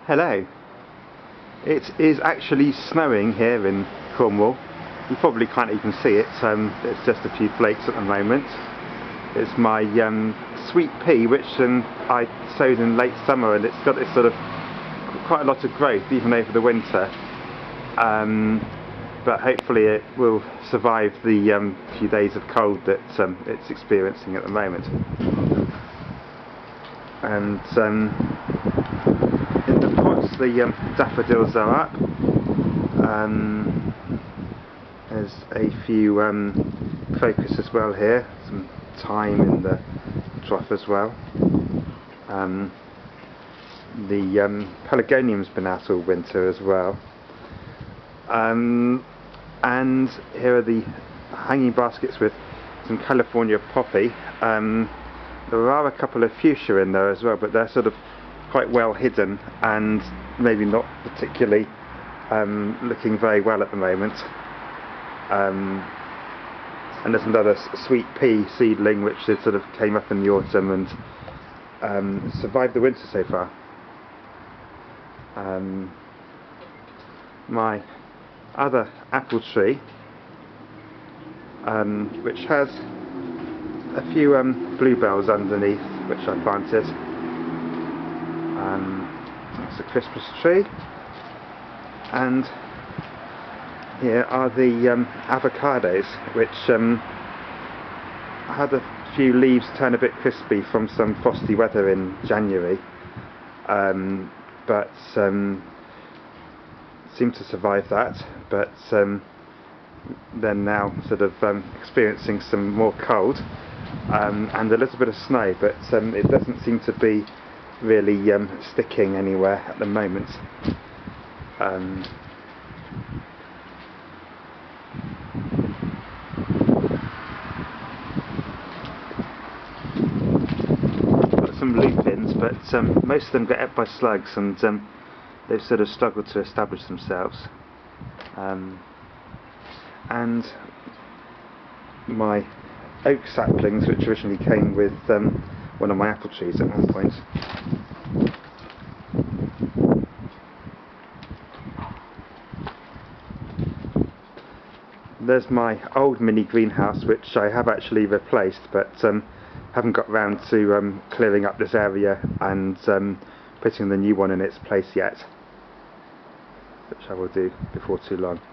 Hello. It is actually snowing here in Cornwall. You probably can't even see it, it's just a few flakes at the moment. It's my sweet pea, which I sowed in late summer, and it's got this sort of quite a lot of growth even over the winter. But hopefully it will survive the few days of cold that it's experiencing at the moment. And in the pots the daffodils are up. There's a few crocus as well here, some thyme in the trough as well. The pelargonium's been out all winter as well. And here are the hanging baskets with some California poppy. There are a couple of fuchsia in there as well, but they're sort of quite well hidden and maybe not particularly looking very well at the moment. And there's another sweet pea seedling which sort of came up in the autumn and survived the winter so far. My other apple tree, which has a few bluebells underneath, which I planted. That's a Christmas tree, and here are the avocados, which had a few leaves turn a bit crispy from some frosty weather in January, but seemed to survive that, but they're now sort of experiencing some more cold and a little bit of snow, but it doesn't seem to be really sticking anywhere at the moment. Got some lupins, but most of them get ate by slugs, and they've sort of struggled to establish themselves. And my oak saplings, which originally came with one of my apple trees at one point. There's my old mini greenhouse, which I have actually replaced, but haven't got round to clearing up this area and putting the new one in its place yet, which I will do before too long.